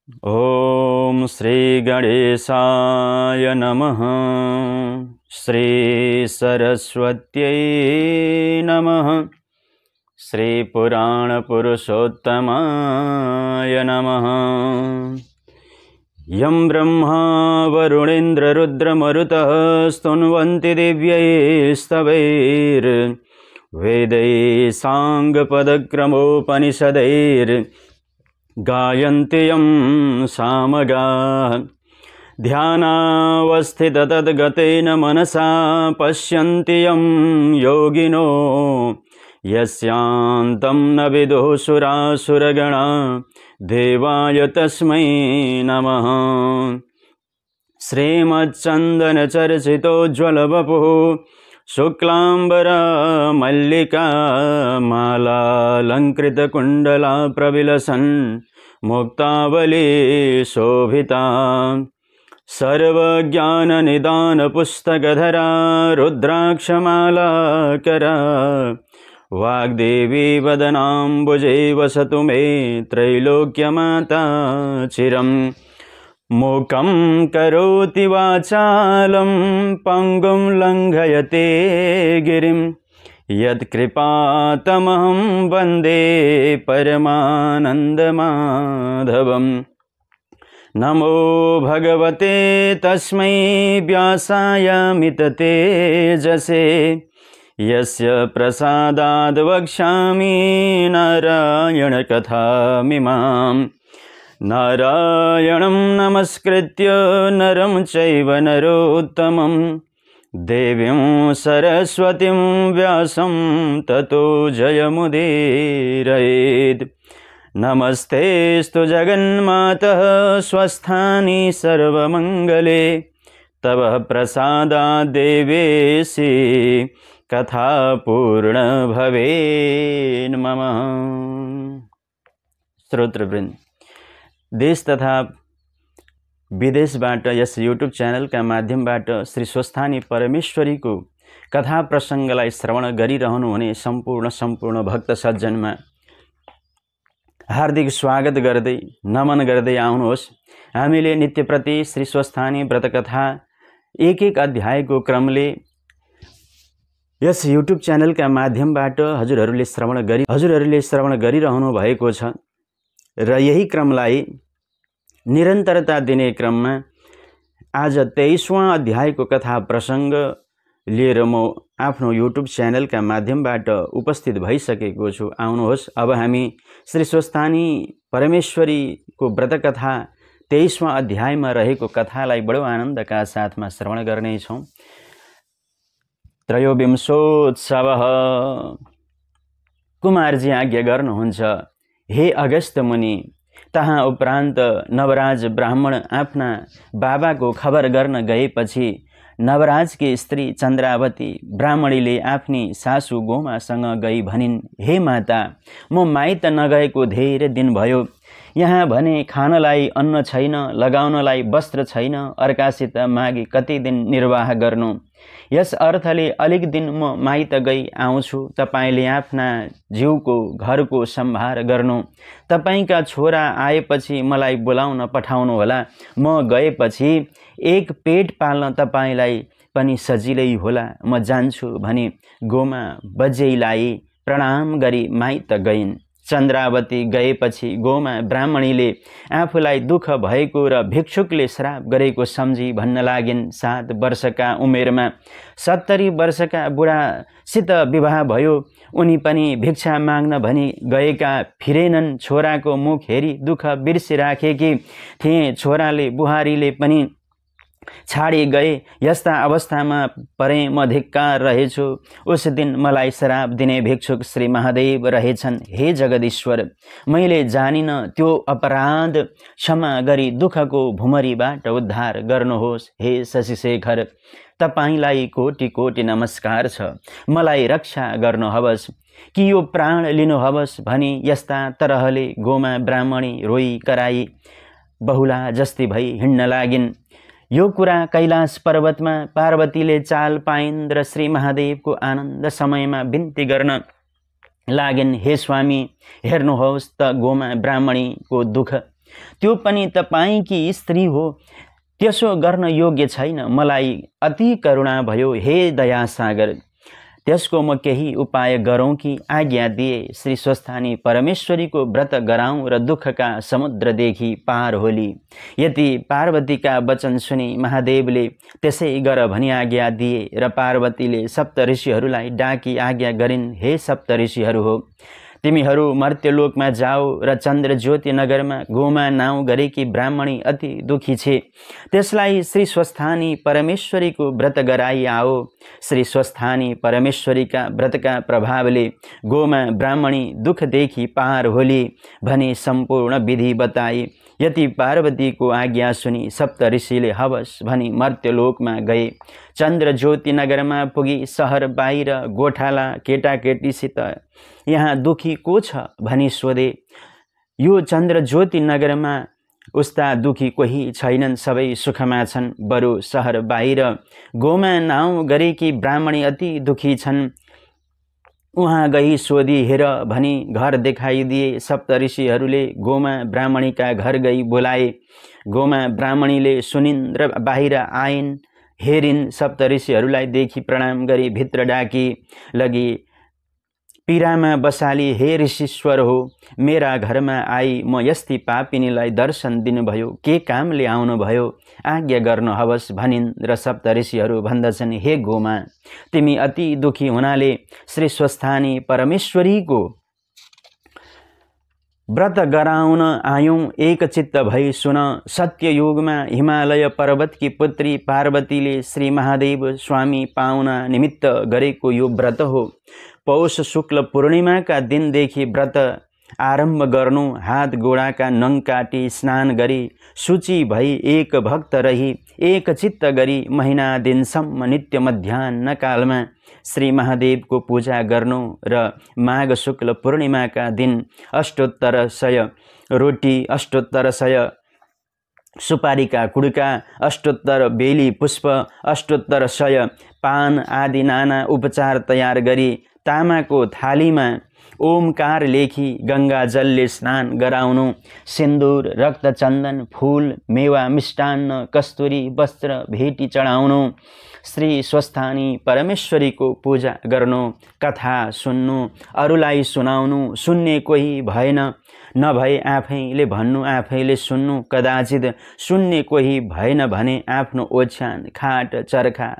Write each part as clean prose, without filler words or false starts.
ओम श्री गणेशाय नमः। श्री सरस्वत्यै नमः। श्री पुराण पुरुषोत्तमाय नमः। यं ब्रह्मा वरुणेन्द्र रुद्रमरुतः स्तुन्वन्ति दिव्यैस्तवैर् वेदैः साङ्गपदक्रमोपनिषदैर् गायन्ति यं सामगाः। ध्यानावस्थिततद्गतेन मनसा पश्यन्ति यं योगिनो यस्यान्तं न विदुः सुरासुरगणा देवाय तस्मै नमः। श्रीमच्चन्दनचर्चितोज्ज्वलवपुः शुक्लाम्बरा मल्लिका मालालङ्कृतकुण्डला प्रविलसन् मुक्तावली शोभिता। सर्वज्ञाननिदानपुस्तकधरा रुद्राक्षमालाकरा वाग्देवी वदनाम्बुजे वसतु मे त्रैलोक्यमाता चिरम्। मूकं करोति वाचालं पङ्गुं लङ्घयते गिरिं यत्कृपातमहं वन्दे परमानन्दमाधवम्। नमो भगवते तस्मै व्यासाय मिततेजसे यस्य प्रसादाद् वक्ष्यामि नारायणकथामिमाम्। नारायणं नमस्कृत्य नरं चैव नरोत्तमं देवीं सरस्वतीं व्यासं ततो जयमुदीरयेत्। नमस्तेऽस्तु जगन्मातः स्वस्थानि सर्वमङ्गले तव प्रसादात् देवेशि कथा पूर्ण भवेन् मम। श्रोतृवृन्द, देश तथा विदेशबाट यस युट्युब च्यानलका माध्यमबाट श्री स्वस्थानी परमेश्वरी को कथा प्रसङ्गलाई श्रवण गरिरहनुहुने सम्पूर्ण भक्त सज्जनमा हार्दिक स्वागत गर्दै नमन गर्दै आउनुहोस्। हामीले नित्यप्रति श्री स्वस्थानी व्रतकथा एक अध्यायको क्रमले यस युट्युब च्यानलका माध्यमबाट हजुरहरूले श्रवण गरिरहनु भएको छ र यही क्रमलाई निरन्तरता दिने क्रममा आज 23वां अध्यायको कथा प्रसङ्ग लिएर म आफ्नो युट्युब च्यानलका माध्यमबाट उपस्थित भइसकेको छु। आउनुहोस्, अब हामी श्री स्वस्थानी परमेश्वरीको व्रतकथा 23वां अध्यायमा रहेको कथालाई बडो आनन्दका साथमा श्रवण गर्नेछौँ। त्रयोविंशोत्सवः। कुमारजी आज्ञा गर्नुहुन्छ, हे अगस्त्य मुनि, तहाँ उपरान्त नवराज ब्राह्मण आफ्ना बाबाको खबर गर्न गएपछि नवराजकी स्त्री चन्द्रावती ब्राह्मणीले आफ्नी सासू गोमासँग गई भनिन्, हे माता, म माइत नगएको धेरै दिन भयो। यहाँ भने खानलाई अन्न छैन, लगाउनलाई वस्त्र छैन, अर्कासित मागी कति दिन निर्वाह गर्नु। यस अर्थले अलिक दिन म माइत गई आउँछु, तपाईले आफ्ना जीवको घरको सम्भार गर्नु। तपाईका छोरा आएपछि मलाई बोलाउन पठाउनु होला। म गएपछि एक पेट पाल्न तपाईलाई पनि सजिलै होला। म जान्छु भनी गोमा बजेईलाई प्रणाम गरी माइत गइन्। चन्द्रावती गएपछि गोमा ब्राह्मणीले आफूलाई दुःख भएको र भिक्षुकले श्राप गरेको सम्झी भन्न लागिन्। 7 वर्षका उमेरमा 70 वर्षका बुढासित विवाह भयो। उनी पनि भिक्षा माग्न भनी गएका फिरेनन्। छोराको मुख हेरी दुःख बिर्सिराखेकी थिए। छोराले बुहारीले पनि छाडी गए। यस्ता अवस्थामा परे म धिक्कार रहेछु। उस दिन मलाई श्राप दिने भिक्षुक श्री महादेव रहेछन्। हे जगदीश्वर, मैले जानिन, त्यो अपराध क्षमा गरी दुःखको भुमरीबाट उद्धार गर्नुहोस्। हे शशिशेखर, तपाईलाई कोटि कोटि नमस्कार छ। मलाई रक्षा गर्नुहोस् कि यो प्राण लिनुहोस् भनी यस्ता तरहले गोमा ब्राह्मणी रोई कराई बहुला जस्ती भई हिँड्न लागिन्। यो कुरा कैलाश पर्वतमा पार्वतीले चाल पाइन् र श्री महादेवको आनन्द समयमा बिन्ती गर्न लागिन्। हे स्वामी, हेर्नुहोस् त गोमा ब्राह्मणीको दुःख त्यो पनि तपाईँकी स्त्री हो, त्यसो गर्न योग्य छैन। मलाई अति करुणा भयो हे दयासागर, त्यसको म केही उपाय गरौँ कि आज्ञा दिए। श्री स्वस्थानी परमेश्वरीको व्रत गराउँ र दुःखका समुद्रदेखि पार होली। यति पार्वतीका वचन सुनि महादेवले त्यसै गर भनी आज्ञा दिए र पार्वतीले सप्त ऋषिहरूलाई डाकी आज्ञा गरिन्, हे सप्त ऋषिहरू हो, तिमीहरू मर्त्यलोकमा जाऊ र चन्द्र ज्योति नगरमा गोमा नाउँ गरेकी ब्राह्मणी अति दुखी छे, त्यसलाई श्री स्वस्थानी परमेश्वरीको व्रत गराई आओ। श्री स्वस्थानी परमेश्वरीका व्रतका प्रभावले गोमा ब्राह्मणी दुखदेखि पार होली भनी सम्पूर्ण विधि बताए। यति पार्वतीको आज्ञा सुनि सप्त ऋषिले हवस भनी मर्त्यलोकमा गए। चन्द्र ज्योति नगरमा पुगी सहर बाहिर गोठाला केटाकेटीसित यहाँ दुखी को छ भनी सोधे। यो चन्द्र ज्योति नगरमा उस्ता दुखी कोही छैनन्, सबै सुखमा छन्। बरु सहर बाहिर गोमा नाउँ गरेकी ब्राह्मणी अति दुखी छन्, उहाँ गई सोधी हेर भनी घर देखाइदिए। सप्त ऋषिहरूले गोमा ब्राह्मणीका घर गई बोलाए। गोमा ब्राह्मणीले सुनिन् र बाहिर आइन्, हेरिन्। सप्त ऋषिहरूलाई देखि प्रणाम गरी भित्र डाकी लगी पीरामा बसाली, हे ऋषीश्वर हो, मेरा घरमा आई म यस्ती पापिनीलाई दर्शन दिनुभयो, के कामले आउनुभयो, आज्ञा गर्नु हवस् भनिन्। र सप्त ऋषिहरू भन्दछन्, हे गोमा, तिमी अति दुखी हुनाले श्री स्वस्थानी परमेश्वरीको व्रत गराउन आयौं, एकचित्त भई सुन। सत्ययुगमा हिमालय पर्वतकी पुत्री पार्वतीले श्री महादेव स्वामी पाउना निमित्त गरेको यो व्रत हो। पौष शुक्ल पूर्णिमाका दिनदेखि व्रत आरम्भ गर्नु। हात गोडाका नङ काटी स्नान गरी शुचि भई एक भक्त रही एक चित्त गरी महिना दिनसम्म नित्य मध्याह्न कालमा श्री महादेवको पूजा गर्नु र माघ शुक्ल पूर्णिमाका दिन 800 रोटी, 800 सुपारीका कुडका, 800 बेली पुष्प, 800 पान आदि नाना उपचार तयार गरी तामाको थालीमा ओमकार लेखी गंगा जलले स्नान गराउनु। सिन्दूर, रक्त चन्दन, फूल, मेवा, मिष्टान्न, कस्तुरी, वस्त्र भेटी चढाउनु। श्री स्वस्थानी परमेश्वरीको पूजा गर्नु। कथा सुन्नु, अरूलाई सुनाउनु। सुन्ने कोही भएन, नभए आफैले भन्नु, आफैले सुन्नु। कदाचित सुन्ने कोही भएन भने आफ्नो ओछ्यान, खाट, चर्खा,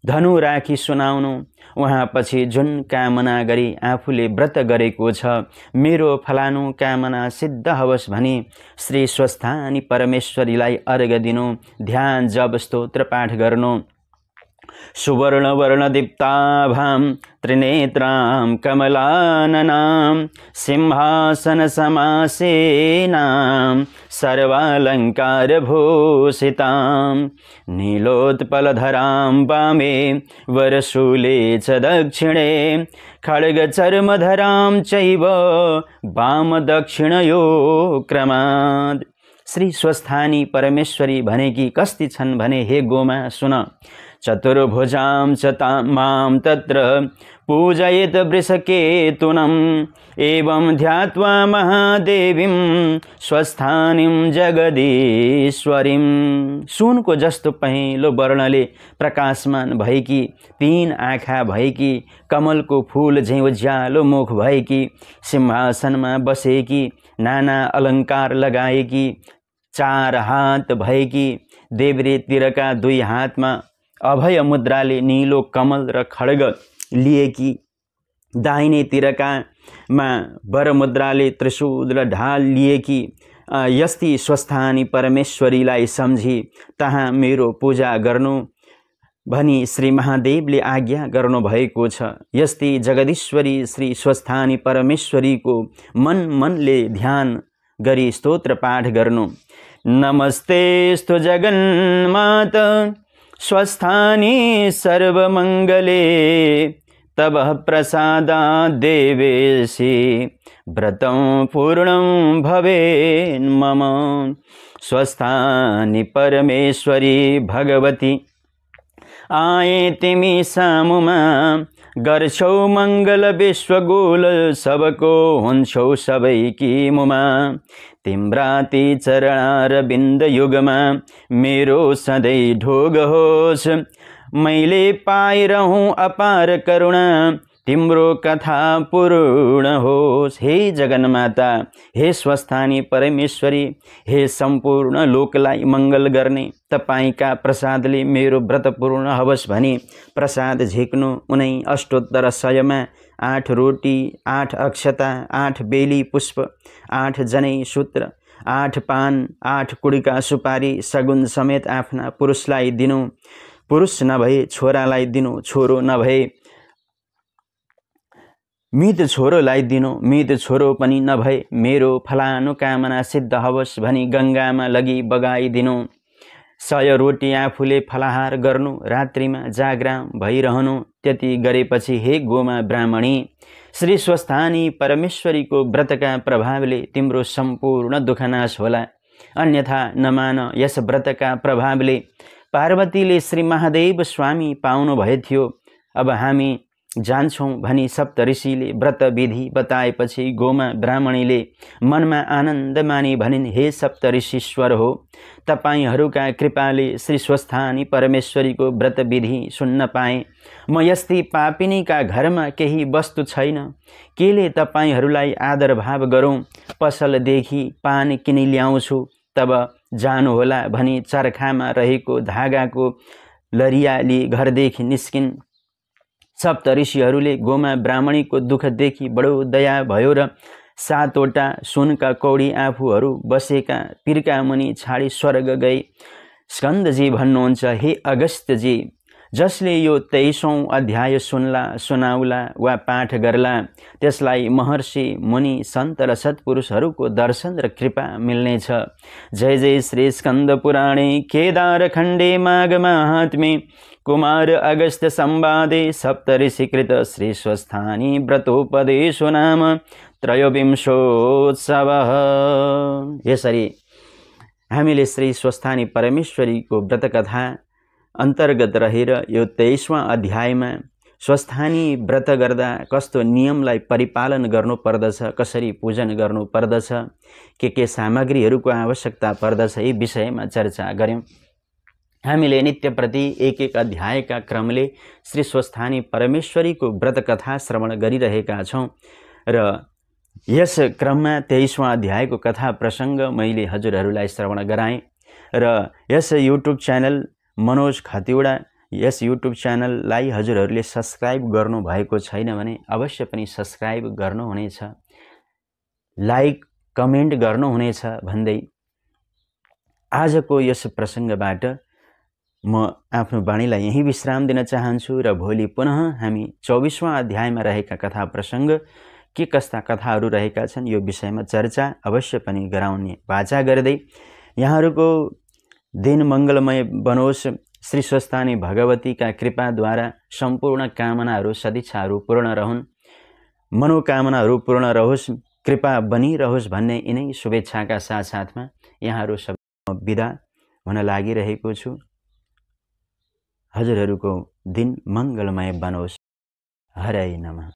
धनु राखी सुनाउनु। उहाँ पछि जुन कामना गरी आफूले व्रत गरेको छ, मेरो फलानु कामना सिद्ध होस् भनी श्री स्वस्थानी परमेश्वरीलाई अर्घ दिनु। ध्यान जप स्तोत्र पाठ गर्नु। सुवर्ण वर्ण दीप्ताभां त्रिनेत्रां कमलाननां सिंहासन समासेनां सर्वालंकार भूषितां नीलोत्पलधरां वामे वरशूले च दक्षिणे खड्गचर्मधरां चैव वाम दक्षिणयो क्रमात्। श्री स्वस्थानी परमेश्वरी भनेकी कस्ती छन् भने, हे गोमा सुन। चतुर्भुजां च मां तत्र पूजयेत् वृषकेतुनम् एवं ध्यात्वा महादेवीं स्वस्थानीं जगदीश्वरीं। सुनको जस्तो पहेँलो वर्णले प्रकाशमान भएकी, 3 आँखा भएकी, कमलको फूल झैं उज्यालो मुख भएकी, सिंहासनमा बसेकी, नाना अलङ्कार लगाएकी, 4 हात भएकी, देब्रेतिरका 2 हातमा अभय मुद्राले नीलो कमल र खड्ग लिएकी, दाहिनेतिरका वर मुद्राले त्रिशूल र ढाल लिएकी, यस्ती स्वस्थानी परमेश्वरीलाई सम्झी तहाँ मेरो पूजा गर्नु भनी श्री महादेवले आज्ञा गर्नु भएको छ। यस्ती जगदीश्वरी श्री स्वस्थानी परमेश्वरीको मनले ध्यान गरी स्तोत्र पाठ गर्नु। नमस्तेस्तु जगन्माता स्वस्थानी सर्वमंगले तव प्रसादात् देवेशी व्रतं पूर्णं भवेन् मम। स्वस्थानी परमेश्वरी भगवती आएतिमी सामुमा गर्छौ मंगल विश्वगोल सबको हुन्छौ सबैकी मुमा। तिम्रा ती चरणारविन्द युगमा मेरो सधैँ ढोग होस्। मैले पाइरहूँ अपार करुणा तिम्रो कथा पूर्ण होस्। हे जगन्माता, हे स्वस्थानी परमेश्वरी, हे सम्पूर्ण लोकलाई मङ्गल गर्ने तपाईका प्रसादले मेरो व्रत पूर्ण होस् भनी प्रसाद झिक्नु। उनै अष्टोत्तर सयमा 8 रोटी, 8 अक्षता, 8 बेली पुष्प, 8 जनै सूत्र, 8 पान, 8 कुडिका सुपारी सगुन समेत आफ्ना पुरुषलाई दिनु। पुरुष नभए छोरालाई दिनु, छोरो नभए मित छोरोलाई दिनु, मित छोरो पनि नभए मेरो फलानु कामना सिद्ध होस् भनी गङ्गामा लगी बगाइदिनु। 100 रोटी आफूले फलाहार गर्नु, रात्रिमा जागराम भइरहनु। त्यति गरेपछि हे गोमा ब्राह्मणी, श्री स्वस्थानी परमेश्वरीको व्रतका प्रभावले तिम्रो सम्पूर्ण दुखनाश होला। अन्यथा नमान। यस व्रतका प्रभावले पार्वतीले श्री महादेव स्वामी पाउनु भए थियो। अब हामी जान्छौं भनी सप्तऋषिले व्रत विधि बताएपछि गोमा ब्राह्मणीले मनमा आनन्द मानी भनिन्, हे सप्तऋषीश्वर हो, तपाईहरूका कृपाले श्री स्वस्थानी परमेश्वरीको व्रत विधि सुन्न पाएँ। म यस्ती पापिनीका घरमा केही वस्तु छैन, केले तपाईहरूलाई आदर भाव गरौँ। पसलदेखि पान किनी ल्याउँछु, तब जानुहोला भनी चर्खामा रहेको धागाको लरियाली घरदेखि निस्किन्। सप्तऋषिहरूले गोमा ब्राह्मणीको दुःख देखि बडो दया भयो र 7 वटा सुनका कौडी आफूहरू बसेका पिरका मुनि छाडी स्वर्ग गए। स्कन्दजी भन्नुहुन्छ, हे अगस्त्यजी, जसले यो 23औं अध्याय सुनला, सुनाउला वा पाठ गर्ला त्यसलाई महर्षि मुनि सन्त र सत्पुरुषहरूको दर्शन र कृपा मिल्नेछ। जय जय श्री स्कन्द पुराणे केदार खण्डे माघ महात्म्ये कुमार अगस्त्य संवादे सप्तऋषिकृत श्री स्वस्थानी व्रतोपदेशो नाम त्रयोविंशोत्सवः। यसरी हामीले श्री स्वस्थानी परमेश्वरीको व्रतकथा अन्तर्गत रहेर यो 23वां अध्यायमा स्वस्थानी व्रत गर्दा कस्तो नियमलाई परिपालन गर्नुपर्दछ, कसरी पूजन गर्नुपर्दछ, के सामग्रीहरूको आवश्यकता पर्दछ, यी विषयमा चर्चा गर्यौं। हामीले नित्यप्रति एक अध्यायका क्रमले श्री स्वस्थानी परमेश्वरीको व्रत कथा श्रवण गरिरहेका छौं र यस क्रममा 23वां अध्यायको कथा प्रसंग मैले हजुरहरूलाई श्रवण गराएँ र यस युट्युब च्यानल मनोज खतिवडा, यस युट्युब च्यानललाई हजुरहरूले सब्स्क्राइब गर्नु भएको छैन भने अवश्य पनि सब्स्क्राइब गर्नुहुनेछ, लाइक कमेन्ट गर्नुहुनेछ भन्दै आजको यस प्रसंगबाट म आफ्नो वाणीलाई यही विश्राम दिन चाहन्छु र भोलि पुनः हामी 24वां अध्यायमा रहेका कथा प्रसंग के कस्ता कथाहरू रहेका छन् यो विषयमा चर्चा अवश्य पनि गराउने वाचा गर्दै यहाँहरूको दिन मंगलमय बनोस्। श्री स्वस्थानी भगवतीका कृपाद्वारा सम्पूर्ण कामनाहरू सदिच्छाहरू पूर्ण रहन्, मनोकामनाहरू पूर्ण रहोस्, कृपा बनिरहोस् भन्ने यिनै शुभेच्छाका साथसाथमा यहाँहरू सब बिदा हुन लागिरहेको छु। हजुरहरूको दिन मंगलमय बनोस्। हरै नमः।